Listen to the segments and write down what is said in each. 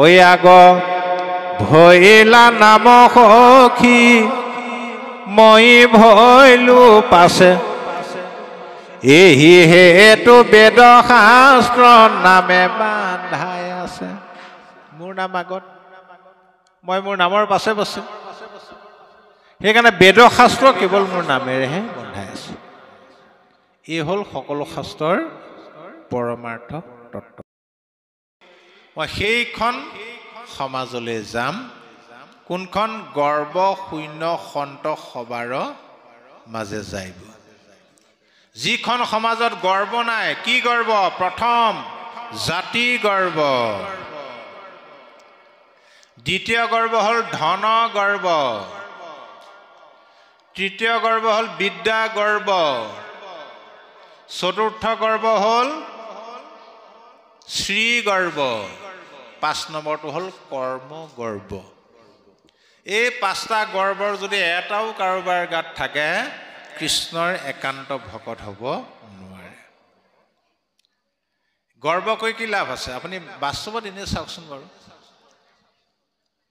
ঐ আগ ভৈলা নাম সখী মই ভৈলো পাছে এহি হেতু বেদ শাস্ত্ৰ নামে বান্ধাই আছে। মোৰ নাম আগত, মই মোৰ নামৰ পাছে পাছে, সেইকাৰণে বেদ শাস্ত্ৰ কেৱল মোৰ নামেৰেহে বন্ধাই আছে। এই হ'ল সকলো শাস্ত্ৰৰ পৰমাৰ্থ তত্ত্ব। মই সেইখন সমাজলৈ যাম, কোনখন গৰ্ব শূন্য সন্ত সবাৰ মাজে যাইব। যিখন সমাজত গৰ্ব নাই। কি গৰ্ব? প্ৰথম জাতি গৰ্ব, দ্বিতীয় গৰ্ব হ'ল ধন গৰ্ব, তৃতীয় গৰ্ব হ'ল বিদ্যা গৰ্ব, চতুৰ্থ গৰ্ব হ'ল শ্ৰী গৰ্ব, ৫ নম্বৰটো হ'ল কৰ্ম গৰ্ব। এই ৫টা গৰ্বৰ যদি এটাও কাৰোবাৰ গাত থাকে, কৃষ্ণৰ একান্ত ভকত হ'ব নোৱাৰে। গৰ্ব কৰি কি লাভ আছে? আপুনি বাস্তৱত এনেই চাওকচোন বাৰু।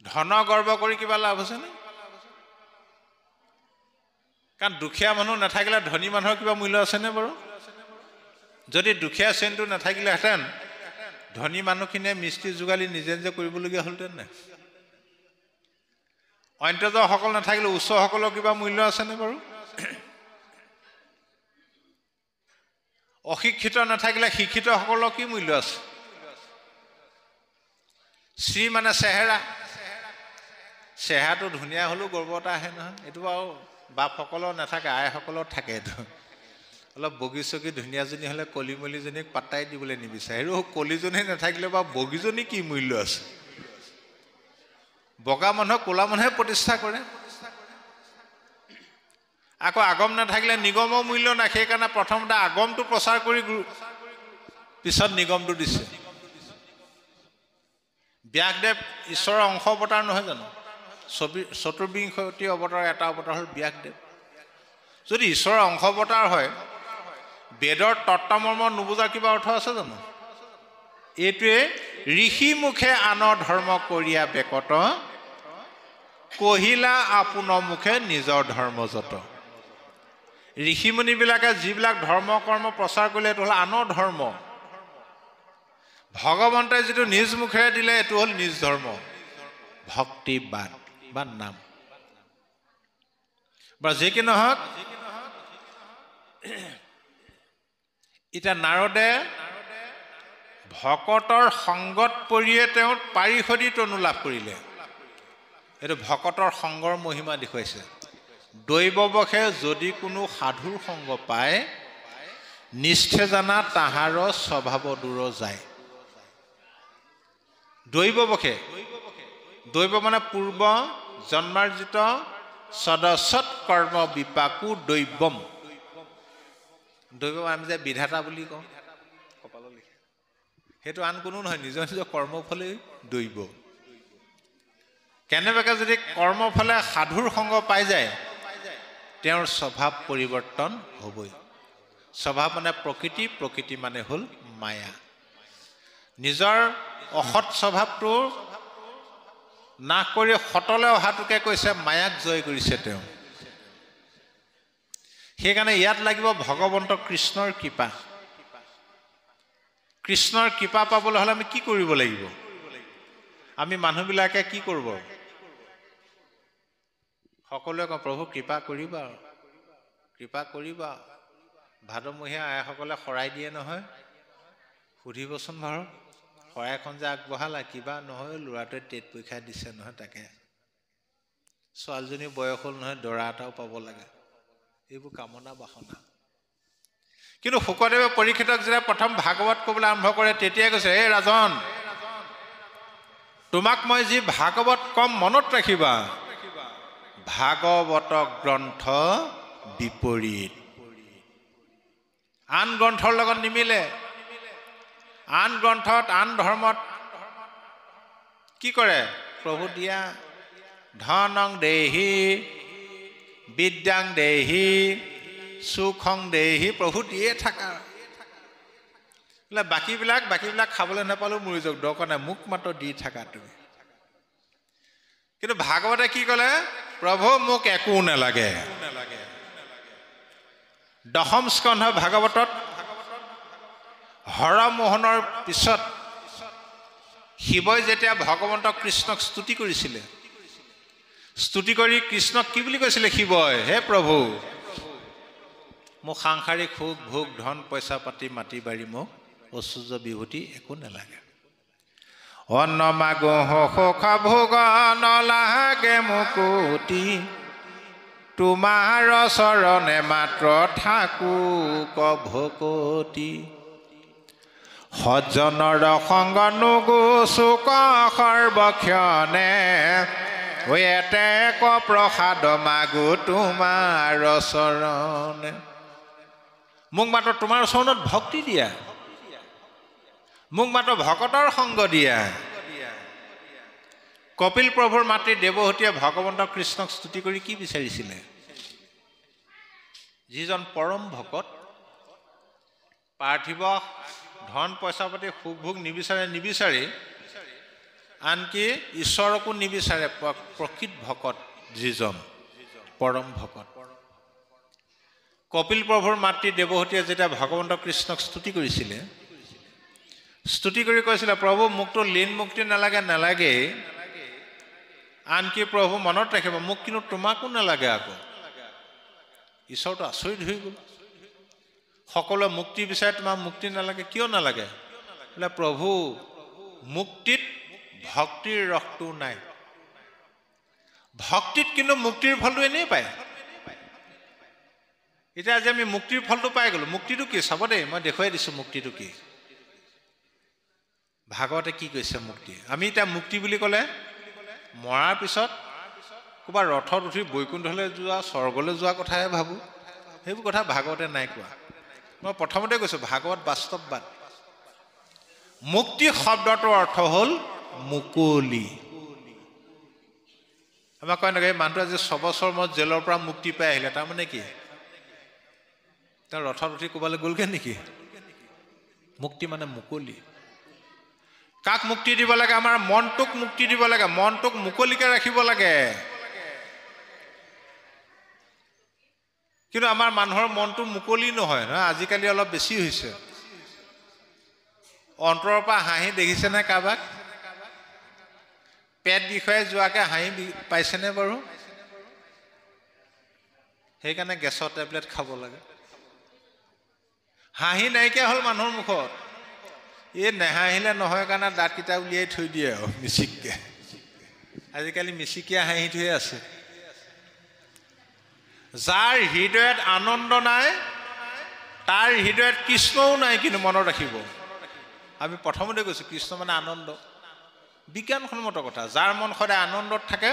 ধন গৰ্ব কৰি কিবা লাভ আছেনে? কাৰণ দুখীয়া মানুহ নাথাকিলে ধনী মানুহৰ কিবা মূল্য আছেনে বাৰু? যদি দুখীয়া শ্ৰেণীটো নাথাকিলেহেঁতেন, ধনী মানুহখিনিয়ে মিস্ত্ৰী যোগালি নিজে নিজে কৰিবলগীয়া হ'লহেঁতেন নাই? অন্ত্যজসকল নাথাকিলে উচ্চসকলৰ কিবা মূল্য আছেনে বাৰু? অশিক্ষিত নাথাকিলে শিক্ষিতসকলৰ কি মূল্য আছে? শ্ৰী মানে চেহেৰা, চেহেৰাটো ধুনীয়া হ'লেও গৰ্ব এটা আহে নহয়। এইটো বাৰু বাপসকলৰ নাথাকে, আইসকলৰ থাকে। এইটো অলপ বগী চগী ধুনীয়াজনী হ'লে কলিমলীজনীক পাত্তাই দিবলৈ নিবিচাৰে। আৰু কলিজনী নাথাকিলে বাৰু বগীজনী কি মূল্য আছে? বগা মানুহক ক'লা মানুহে প্ৰতিষ্ঠা কৰে। আকৌ আগম নাথাকিলে নিগমৰ মূল্য নাই। সেইকাৰণে প্ৰথমতে আগমটো প্ৰচাৰ কৰি পিছত নিগমটো দিছে। ব্যাসদেৱ ঈশ্বৰৰ অংশ অৱতাৰ নহয় জানো? চতুৰ্বিংশতি অৱতাৰৰ এটা অৱতাৰ হ'ল ব্যাসদেৱ। যদি ঈশ্বৰৰ অংশ অৱতাৰ হয়, বেদৰ তত্ত্বমৰ্ম নুবুজাৰ কিবা অৰ্থ আছে জানো? এইটোৱে ঋষি মুখে আনৰ ধৰ্ম কৰিয়া বেকত, কহিলা আপোনৰ মুখে নিজৰ ধৰ্ম যত। ঋষিমুনিবিলাকে যিবিলাক ধৰ্ম কৰ্ম প্ৰচাৰ কৰিলে এইটো হ'ল আনৰ ধৰ্ম। ভগৱন্তই যিটো নিজ মুখেৰে দিলে এইটো হ'ল নিজ ধৰ্ম, ভক্তিবাদ বা নাম। বা যি কি নহওক, এতিয়া নাৰদে ভকতৰ সংগত পৰিয়ে তেওঁ পাৰিষদী তনু লাভ কৰিলে। এইটো ভকতৰ সংগৰ মহিমা দেখুৱাইছে। দৈৱবশে যদি কোনো সাধুৰ সংগ পায়, নিষ্ঠে জানা তাহাৰ স্বভাৱ দূৰ যায়। দৈৱবশে, দৈৱ মানে পূৰ্ব জন্মাৰ্জিত সদসৎ কৰ্ম বিপাকো দৈৱম। দৈৱ আমি যে বিধাতা বুলি কওঁ, কপালত লিখে, সেইটো আন কোনো নহয়, নিজৰ নিজৰ কৰ্মফলেই দৈৱ। কেনেবাকৈ যদি কৰ্মফলে সাধুৰ সংগ পাই যায়, তেওঁৰ স্বভাৱ পৰিৱৰ্তন হ'বই। স্বভাৱ মানে প্ৰকৃতি, প্ৰকৃতি মানে হ'ল মায়া। নিজৰ অসৎ স্বভাৱটো নাশ কৰি সতলৈ অহাটোকে কৈছে মায়াক জয় কৰিছে তেওঁ। সেইকাৰণে ইয়াত লাগিব ভগৱন্ত কৃষ্ণৰ কৃপা। কৃষ্ণৰ কৃপা পাবলৈ হ'লে আমি কি কৰিব লাগিব? আমি মানুহবিলাকে কি কৰিব? সকলোৱে কওঁ প্ৰভু কৃপা কৰিবা, কৃপা কৰিবা। ভাদমহীয়া আইসকলে শৰাই দিয়ে নহয়, সুধিবচোন বাৰু, শৰাইখন যে আগবঢ়ালা কিবা নহয়, ল'ৰাটোৱে টেট পৰীক্ষা দিছে নহয়, তাকে ছোৱালীজনীৰ বয়স হ'ল নহয়, দৰা এটাও পাব লাগে। এইবোৰ কামনা বাসনা। কিন্তু শুকদেৱে পৰীক্ষিতক যেতিয়া প্ৰথম ভাগৱত ক'বলৈ আৰম্ভ কৰে, তেতিয়াই কৈছে, এই ৰাজন, তোমাক মই যি ভাগৱত কম মনত ৰাখিবা, ভাগৱত গ্ৰন্থ বিপৰীত। আন গ্ৰন্থৰ লগত নিমিলে। আন গ্ৰন্থত, আন ধৰ্মত কি কৰে? প্ৰভু দিয়া ধনং দেহি, বিদ্যাং দেহি, সুখং দেহি, প্ৰভু দিয়ে থাকা। বোলে বাকীবিলাক খাবলৈ নাপালেও মৰি যাওক, দৰকাৰ নাই, মোক মাত্ৰ দি থাকা তুমি। কিন্তু ভাগৱতে কি ক'লে? প্ৰভু মোক একো নালাগে। দশম স্কন্ধ ভাগৱতত হৰমোহনৰ পিছত শিৱই যেতিয়া ভগৱন্ত কৃষ্ণক স্তুতি কৰিছিলে, স্তুতি কৰি কৃষ্ণক কি বুলি কৈছিলে শিৱই? হে প্ৰভু, মোক সাংসাৰিক সুখ ভোগ ধন পইচা পাতি মাটি বাৰী মোক ঐশ্বৰ্য বিভূতি একো নালাগে। অন্ন মাগো সুখ ভোগ নলাগে মুকুতি, তোমাৰ চৰণে মাত্ৰ থাকো ভকতি। সজ্জনৰ সংগ নুগুচুক সৰ্বক্ষণে, এতে প্ৰসাদ মাগো তোমাৰ চৰণে। মোক মাত্ৰ তোমাৰ চৰণত ভক্তি দিয়া, মোক মাত্ৰ ভকতৰ সংগ দিয়া। কপিল প্ৰভুৰ মাতৃ দেৱহতীয়ে ভগৱন্ত কৃষ্ণক স্তুতি কৰি কি বিচাৰিছিলে? যিজন পৰম ভকত, পাৰ্থিৱ ধন পইচা পাতি সুখ ভোগ নিবিচাৰি আনকি ঈশ্বৰকো নিবিচাৰে, প্ৰকৃত ভকত যিজন পৰম ভকত। কপিল প্ৰভুৰ মাতৃ দেৱহতীয়ে যেতিয়া ভগৱন্ত কৃষ্ণক স্তুতি কৰিছিলে, স্তুতি কৰি কৈছিলে প্ৰভু মোকতো লীন মুক্তি নালাগে, আনকি প্ৰভু মনত ৰাখিব মোক কিন্তু তোমাকো নালাগে। আকৌ ঈশ্বৰটো আচৰিত হৈ গ'ল। সকলোৱে মুক্তি বিচাৰে, তোমাৰ মুক্তি নালাগে, কিয় নালাগে? বোলে প্ৰভু মুক্তিত ভক্তিৰ ৰসটো নাই। ভক্তিত কিন্তু মুক্তিৰ ফলটো এনেই পায়। এতিয়া আজি আমি মুক্তিৰ ফলটো পাই গ'লো। মুক্তিটো কি চাব দেই, মই দেখুৱাই দিছোঁ মুক্তিটো কি। ভাগৱতে কি কৈছে মুক্তি? আমি এতিয়া মুক্তি বুলি ক'লে মৰাৰ পিছত ক'ৰবাত ৰথত উঠি বৈকুণ্ঠলৈ যোৱা, স্বৰ্গলৈ যোৱা কথাহে ভাবোঁ। সেইবোৰ কথা ভাগৱতে নাই কোৱা। মই প্ৰথমতে কৈছোঁ ভাগৱত বাস্তৱবাদ। মুক্তি শব্দটোৰ অৰ্থ হ'ল মুকলি। আমাক কয় নেকি মানুহটো আজি 6 বছৰ মূৰত জেলৰ পৰা মুক্তি পাই আহিলে, তাৰমানে কি? তেওঁ ৰথত উঠি ক'ৰবালৈ গ'লগৈ নেকি? মুক্তি মানে মুকলি। কাক মুক্তি দিব লাগে? আমাৰ মনটোক মুক্তি দিব লাগে, মনটোক মুকলিকে ৰাখিব লাগে। কিন্তু আমাৰ মানুহৰ মনটো মুকলি নহয়, আজিকালি অলপ বেছি হৈছে। অন্তৰৰ পৰা হাঁহি দেখিছেনে কাৰোবাক? পেট বিষয়ে যোৱাকৈ হাঁহি পাইছেনে বাৰু? সেইকাৰণে গেছৰ টেবলেট খাব লাগে। হাঁহি নাইকিয়া হ'ল মানুহৰ মুখত। এই নেহাঁহিলে নহয় কাৰণে দাঁতকেইটা উলিয়াই থৈ দিয়ে আৰু মিচিককে। আজিকালি মিচিকীয়া হাঁহিটোহে আছে। যাৰ হৃদয়ত আনন্দ নাই তাৰ হৃদয়ত কৃষ্ণও নাই, কিন্তু মনত ৰাখিব। আমি প্ৰথমতে কৈছোঁ কৃষ্ণ মানে আনন্দ, বিজ্ঞানসন্মত কথা। যাৰ মন সদায় আনন্দত থাকে,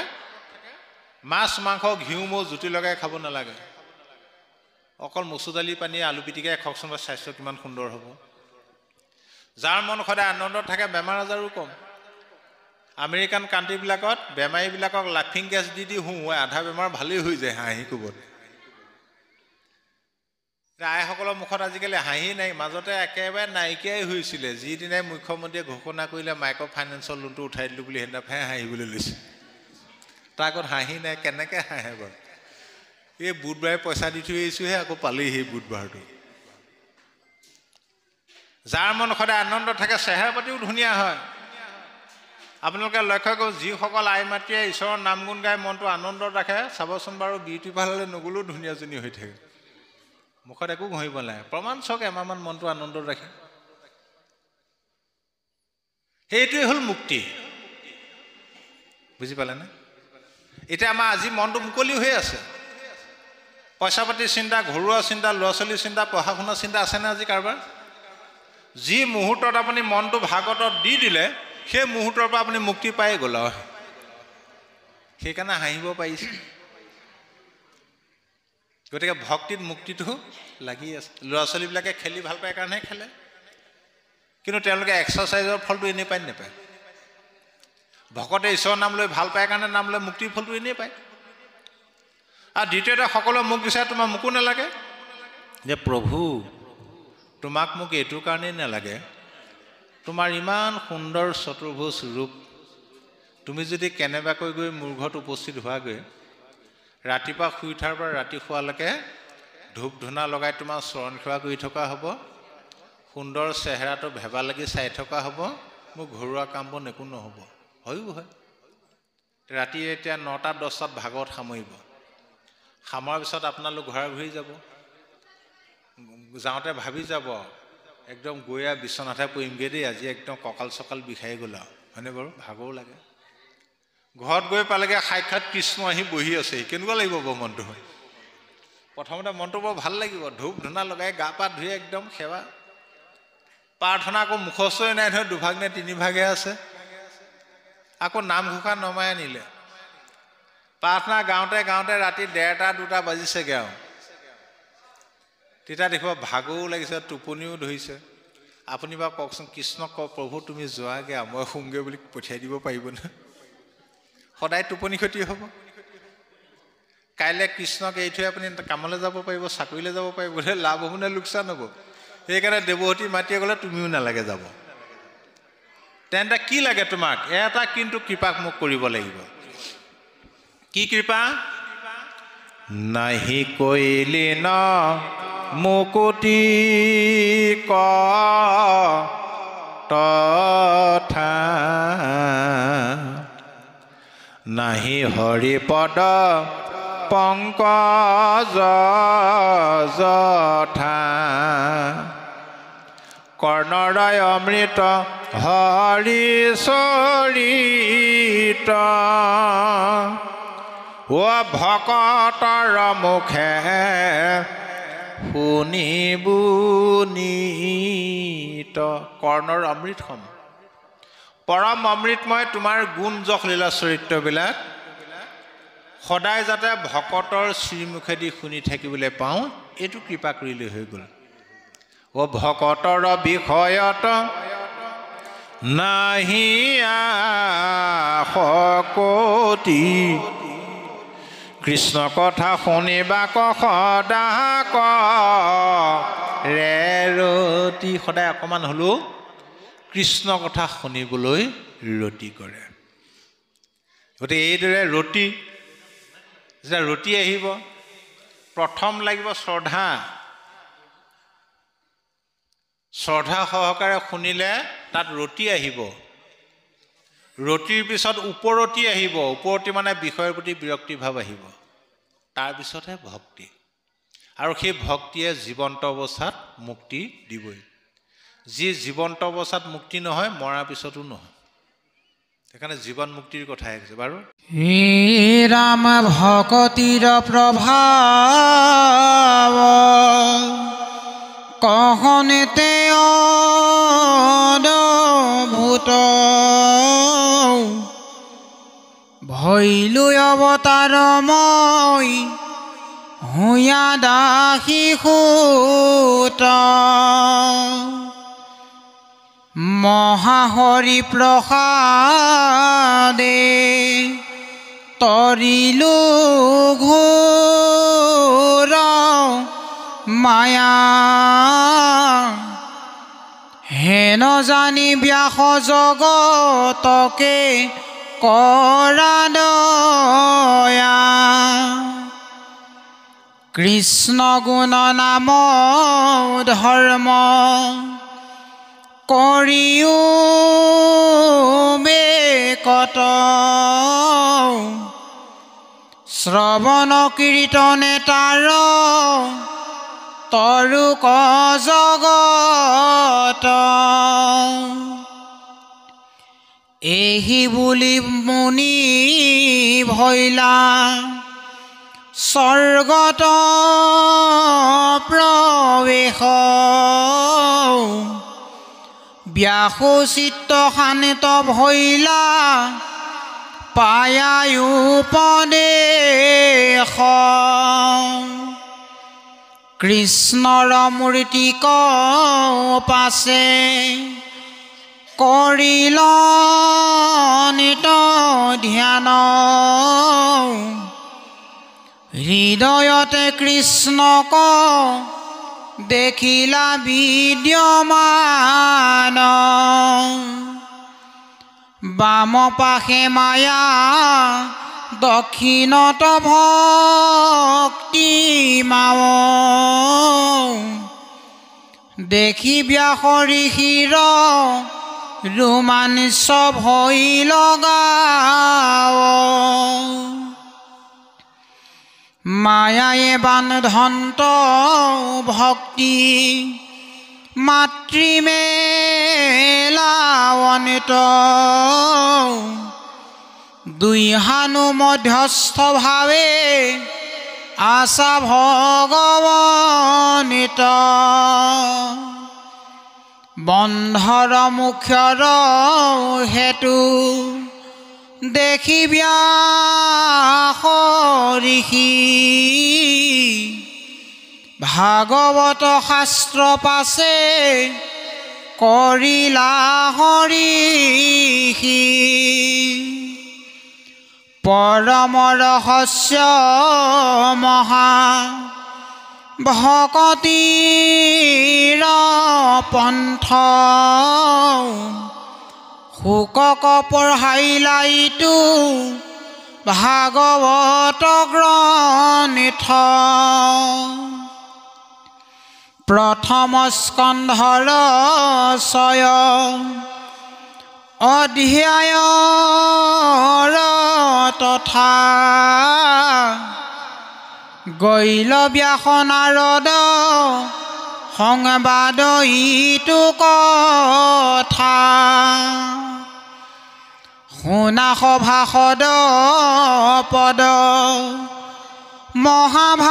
মাছ মাংস ঘিউ মৌ জুতি লগাই খাব নালাগে। অকল মচুৰ দালি পানী আলু পিটিকাই খাওকচোন, স্বাস্থ্য কিমান সুন্দৰ হ'ব। যাৰ মন সদায় আনন্দত থাকে, বেমাৰ আজাৰো কম। আমেৰিকান কাণ্ট্ৰিবিলাকত বেমাৰীবিলাকক লাফিং গেছ দি হুঁহুৱাই আধা বেমাৰ ভালেই হৈ যায় হাঁহি কোবত। আইসকলৰ মুখত আজিকালি হাঁহি নাই, মাজতে একেবাৰে নাইকিয়াই হৈছিলে। যিদিনাই মুখ্যমন্ত্ৰীয়ে ঘোষণা কৰিলে মাইক্ৰ' ফাইনেন্সৰ লোনটো উঠাই দিলোঁ বুলি, সেইদিনাখনহে হাঁহিবলৈ লৈছে। তাৰ আগত হাঁহি নাই, কেনেকৈ হাঁহে বাৰু? এই বুধবাৰে পইচা দি থৈ আহিছোঁহে, আকৌ পালেই সেই বুধবাৰটো। যাৰ মন সদায় আনন্দ থাকে, চেহেৰা পাতিও ধুনীয়া হয়। আপোনালোকে লক্ষ্য কৰক, যিসকল আই মাতৃয়ে ঈশ্বৰৰ নাম গুণ গাই মনটো আনন্দত ৰাখে, চাবচোন বাৰু বিউটি পাৰ্লাৰলৈ নগ'লেও ধুনীয়াজনী হৈ থাকে। মুখত একো ঘঁহিব নালাগে, প্ৰমাণ চাওক এমাহমান মনটো আনন্দত ৰাখে। সেইটোৱে হ'ল মুক্তি। বুজি পালেনে? এতিয়া আমাৰ আজি মনটো মুকলি হৈ আছে। পইচা পাতিৰ চিন্তা, ঘৰুৱা চিন্তা, ল'ৰা ছোৱালীৰ চিন্তা, পঢ়া শুনাৰ চিন্তা আছেনে আজি কাৰোবাৰ? যি মুহূৰ্তত আপুনি মনটো ভাগৱতত দি দিলে, সেই মুহূৰ্তৰ পৰা আপুনি মুক্তি পাই গ'ল আৰু। সেইকাৰণে হাঁহিব পাৰিছে। গতিকে ভক্তিত মুক্তিটো লাগি আছে। ল'ৰা ছোৱালীবিলাকে খেলি ভাল পায় কাৰণেহে খেলে, কিন্তু তেওঁলোকে এক্সাৰচাইজৰ ফলটো এনেই পায় নাপায়। ভকতে ঈশ্বৰৰ নাম লৈ ভাল পায় কাৰণে নাম লৈ মুক্তিৰ ফলটো এনেই পায়। আৰু দ্বিতীয়তে সকলোৱে মোক বিচাৰে, তোমাৰ মোকো নালাগে। যে প্ৰভু তোমাক মোক এইটো কাৰণেই নালাগে, তোমাৰ ইমান সুন্দৰ চতুৰ্ভুজ ৰূপ, তুমি যদি কেনেবাকৈ গৈ মোৰ ঘৰত উপস্থিত হোৱাগৈ, ৰাতিপুৱা শুই উঠাৰ পৰা ৰাতি শোৱালৈকে ধূপ ধূনা লগাই তোমাৰ চৰণ সেৱা কৰি থকা হ'ব, সুন্দৰ চেহেৰাটো ভেবা লাগি চাই থকা হ'ব, মোৰ ঘৰুৱা কামবোৰ একো নহ'ব। হয়ো হয়। ৰাতি এতিয়া 9টা-10টাত ভাগৱত সামৰিব, সামৰাৰ পিছত আপোনালোক ঘৰা ঘূৰি যাব, যাওঁতে ভাবি যাব একদম গৈয়া বিচনাতে পৰিমগৈ দেই, আজি একদম কঁকাল চকাল বিষাই গ'ল আৰু, হয়নে বাৰু? ভাগৰো লাগে। ঘৰত গৈ পালেগৈ সাক্ষাৎ কৃষ্ণ আহি বহি আছে, কেনেকুৱা লাগিব বাৰু মনটো? প্ৰথমতে মনটো বৰ ভাল লাগিব, ধূপ ধূনা লগাই গা পা ধুই একদম সেৱা প্ৰাৰ্থনা, আকৌ মুখস্থই নাই নহয়, 2ভাগ নে 3ভাগে আছে, আকৌ নামঘোষা নমাই আনিলে, প্ৰাৰ্থনা গাওঁতে গাওঁতে ৰাতি 1:30-2টা বাজিছেগৈ আৰু, তেতিয়া দেখিব ভাগৰো লাগিছে, টোপনিও ধৰিছে। আপুনি বাৰু কওকচোন, কৃষ্ণক কওক প্ৰভু তুমি যোৱাগৈ আৰু মই শুমগৈ বুলি পঠিয়াই দিব পাৰিবনে? সদায় টোপনি ক্ষতি হ'ব। কাইলৈ কৃষ্ণক এৰি থৈ আপুনি কামলৈ যাব পাৰিব, চাকৰিলৈ যাব পাৰিব, লাভ হ'ব নে লোকচান হ'ব? সেইকাৰণে দেৱহতী মাতিয়ে গ'লে তুমিও নালাগে যাব। তেন্তে কি লাগে তোমাক? এটা কিন্তু কৃপাক মোক কৰিব লাগিব। কি কৃপা? নাহি কৈলি ন মুকুতি ক তথা, নাহি হৰিপদ পংকজ যথা, কৰ্ণৰয় অমৃত হৰি চৰিত, ও ভকতৰ মুখে শুনিবু নীত। কৰ্ণৰ অমৃত সম, পৰম অমৃতময় তোমাৰ গুণ যশ লীলা চৰিত্ৰবিলাক সদায় যাতে ভকতৰ শ্ৰীমুখেদি শুনি থাকিবলৈ পাওঁ, এইটো কৃপা কৰিলে হৈ গ'ল। ও ভকতৰ বিষয়ত নাহি শকতি, কৃষ্ণ কথা শুনিবাক সদা কৰে ৰতি, সদায় অকণমান হ'লেও কৃষ্ণ কথা শুনিবলৈ ৰতি কৰে। গতিকে এইদৰে ৰতি, যেতিয়া ৰতি আহিব, প্ৰথম লাগিব শ্ৰদ্ধা। শ্ৰদ্ধা সহকাৰে শুনিলে তাত ৰতি আহিব। ৰতিৰ পিছত ওপৰতি আহিব, ওপৰতি মানে বিষয়ৰ প্ৰতি বিৰক্তি ভাৱ আহিব, তাৰপিছতহে ভক্তি। আৰু সেই ভক্তিয়ে জীৱন্ত অৱস্থাত মুক্তি দিবই। যি জীৱন্ত অৱস্থাত মুক্তি নহয়, মৰাৰ পিছতো নহয়। সেইকাৰণে জীৱন মুক্তিৰ কথাই আছে বাৰু। হে ৰাম ভকতিৰ প্ৰভাৱ কহনেতে অদ্ভুত, ভৈলো অৱতাৰ মই হুয়া দাসী সুত, মহাহৰি প্ৰসাদে তৰিলো ঘোৰ মায়া, হেন জানি ব্যাস জগতকে কৰা দয়া, কৃষ্ণ গুণ নাম ধৰ্ম কৰিও বেকত, শ্ৰৱণ কীৰ্তনে তাৰ তৰুক জগত, এহি বুলি মুনি ভৈলা স্বৰ্গত প্ৰৱেশ, ব্যাসো চিত্ত শান্ত ভৈলা পায়ায় উপদেশ, কৃষ্ণৰ মূৰ্তিক পাছে কৰিল নিত ধ্যান, হৃদয়তে কৃষ্ণক দেখিলা বিদ্যমান বাম পাশে মায়া দক্ষিণত ভক্তি মাও দেখি ব্যাস ঋষিৰ ৰোমাঞ্চ ভই লগাও মায়ায়ে বান্ধন্ত ভক্তি মাতৃমেলাৱনিত দুই হানু মধ্যস্থ ভাৱে আশা ভগৱনিত বন্ধৰ মুখ্যৰ হেতু দেখি ব্যাস ঋষি ভাগৱত শাস্ত্ৰ পাছে কৰিলা হৰিষি পৰম ৰহস্য মহা ভকতিৰ পন্থ শুকক পঢ়াইলাইতো ভাগৱত গ্ৰন্থ প্ৰথম স্কন্ধৰ 6 অধ্যায়ৰ তথা গৈল ব্যাস নাৰদ সংবাদ ইটো কথা শুনা সভাসদ পদ মহাভাগৱত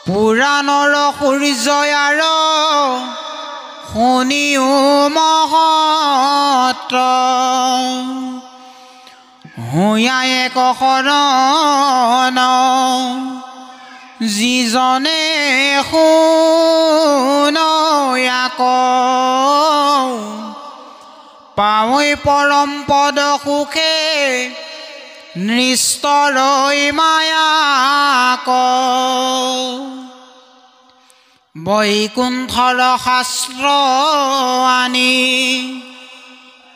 পুৰাণৰ সূৰ্যয়াৰ শুনিও মহত্ব হুঁয়া এক শৰণ যিজনে শুনয়াক পাৱৈ পৰম পদ সুখে নিস্তৰৈ মায়াক বৈকুণ্ঠৰ শাস্ত্ৰ আনি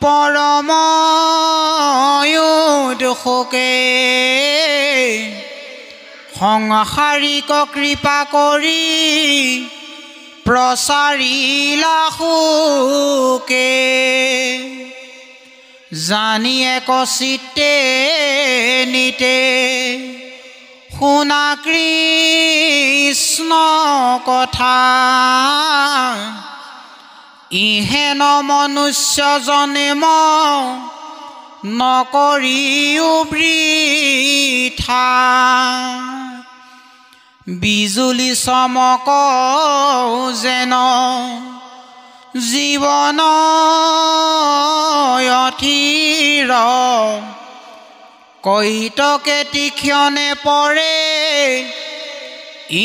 পৰম দুখকে সংসাৰিক কৃপা কৰি প্ৰচাৰিলা সুকে জানি এক চিত্তে নিতে শুনা কৃষ্ণ কথা ইহেন মনুষ্য জন্ম নকৰিও বৃথা বিজুলি চমক যেন জীৱন অথিৰ কৈতকে তীক্ষ্ণে পৰে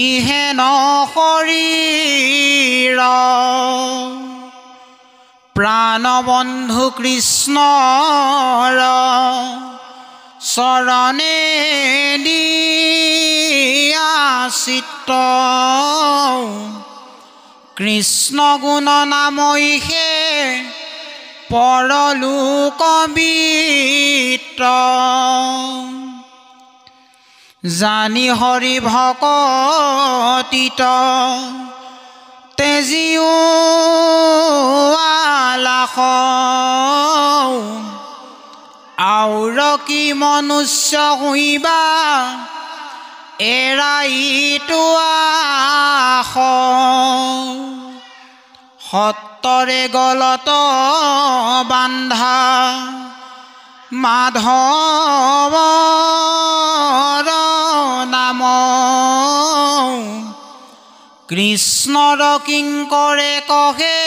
ইহেন শৰীৰ প্ৰাণবন্ধু কৃষ্ণৰ চৰণে দিয়া চিত্ত কৃষ্ণ গুণ নামৈষে পৰলোকবিত্ত জানি হৰি ভকতিত তেজিও আলাস আউৰ কি মনুষ্য হুইবা এৰাইতো আস সত্তৰে গলত বান্ধা মাধৱৰ নাম কৃষ্ণৰ কিংকৰে কহে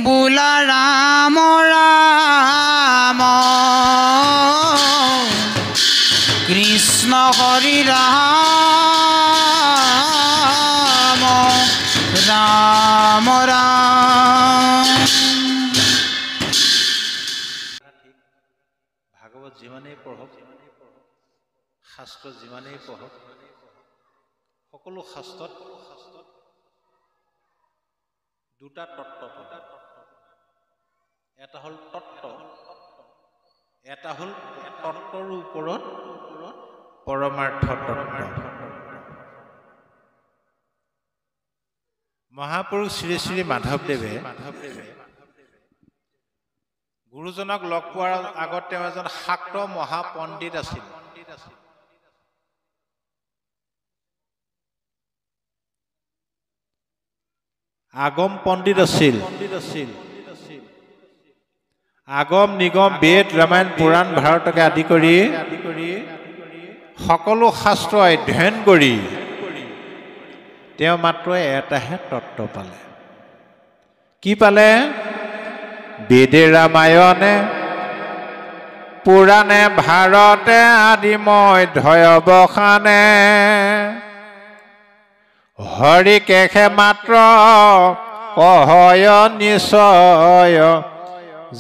বোলা ৰাম ৰাম কৃষ্ণ হৰি ৰাম ৰাম ৰাম ভাগৱত যিমানেই পঢ়ক শাস্ত্ৰ যিমানেই পঢ়ক সকলো শাস্ত্ৰত দুটা তত্ত্ব পায়। এটা হ'ল তত্ত্ব, এটা হ'ল তত্ত্বৰ ওপৰত পৰমাৰ্থ তত্ত্ব। মহাপুৰুষ শ্ৰী শ্ৰী মাধৱদেৱে গুৰুজনক লগ পোৱাৰ আগত তেওঁ এজন শাক্ত মহাপণ্ডিত আছিল। আগম পণ্ডিত আছিল। আগম নিগম বেদ ৰামায়ণ পুৰাণ ভাৰতকে আদি কৰি সকলো শাস্ত্ৰ অধ্যয়ন কৰি তেওঁ মাত্ৰ এটাহে তত্ত্ব পালে। কি পালে? বেদে ৰামায়ণে পুৰাণে ভাৰতে আদি মধ্যয়বসানে হৰি কেশে মাত্ৰ কহয় নিশ্চয়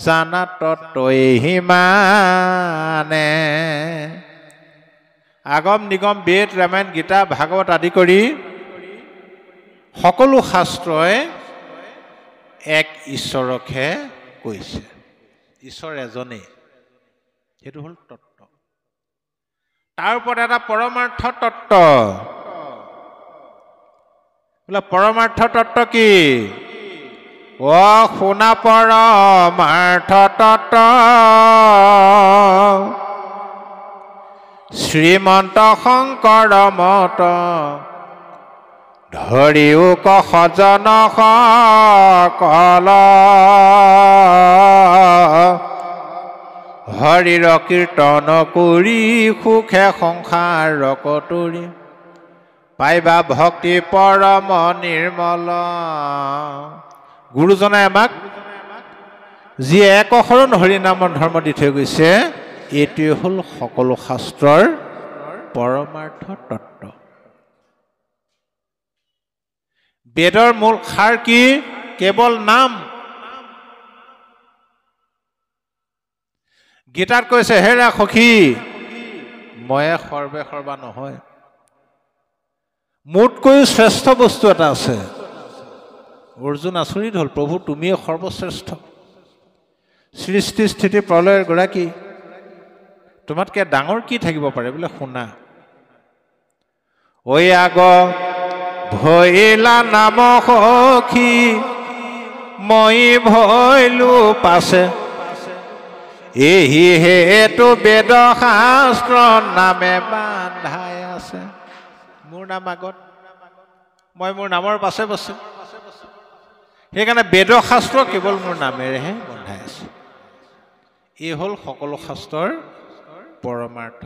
জানা তত্ত্ব সিমানে। আগম নিগম বেদ ৰামায়ণ গীতা ভাগৱত আদি কৰি সকলো শাস্ত্ৰই এক ঈশ্বৰকহে কৈছে। ঈশ্বৰ এজনেই, সেইটো হ'ল তত্ত্ব। তাৰ ওপৰত এটা পৰমাৰ্থ তত্ত্ব। বোলে পৰমাৰ্থ তত্ত্ব কি? শুনা পৰমাৰ্থ তত্ত্ব শ্ৰীমন্ত শংকৰ মত ধৰিও সজন সকল হৰিৰ কীৰ্তন কৰি সুখে সংসাৰ কটৰি পাইবা ভক্তি পৰম নিৰ্মল। গুৰুজনাই আমাক যি একশৰণ হৰিনামৰ ধৰ্ম দি থৈ গৈছে, এইটোৱে হ'ল সকলো শাস্ত্ৰৰ পৰমাৰ্থ তত্ত্ব। বেদৰ মূল সাৰ কি? কেৱল নাম। গীতাত কৈছে, হেৰা সখী ময়ে সৰ্বে সৰ্বা নহয়, মোতকৈও শ্ৰেষ্ঠ বস্তু এটা আছে। অৰ্জুন আচৰিত হ'ল, প্ৰভু তুমিয়ে সৰ্বশ্ৰেষ্ঠ, সৃষ্টি স্থিতি প্ৰলয়ৰ গৰাকী, তোমাতকৈ ডাঙৰ কি থাকিব পাৰে? বোলে শুনা, ঐ আগ ভৈলা নাম সখী মই ভৈলো পাছে এহি হেতু বেদ শাস্ত্ৰ নামে বান্ধাই আছে। মোৰ নাম আগত, মই মোৰ নামৰ পাছে পাছে, সেইকাৰণে বেদ শাস্ত্ৰ কেৱল মোৰ নামেৰেহে বন্ধাই আছে। এই হ'ল সকলো শাস্ত্ৰৰ পৰমাৰ্থ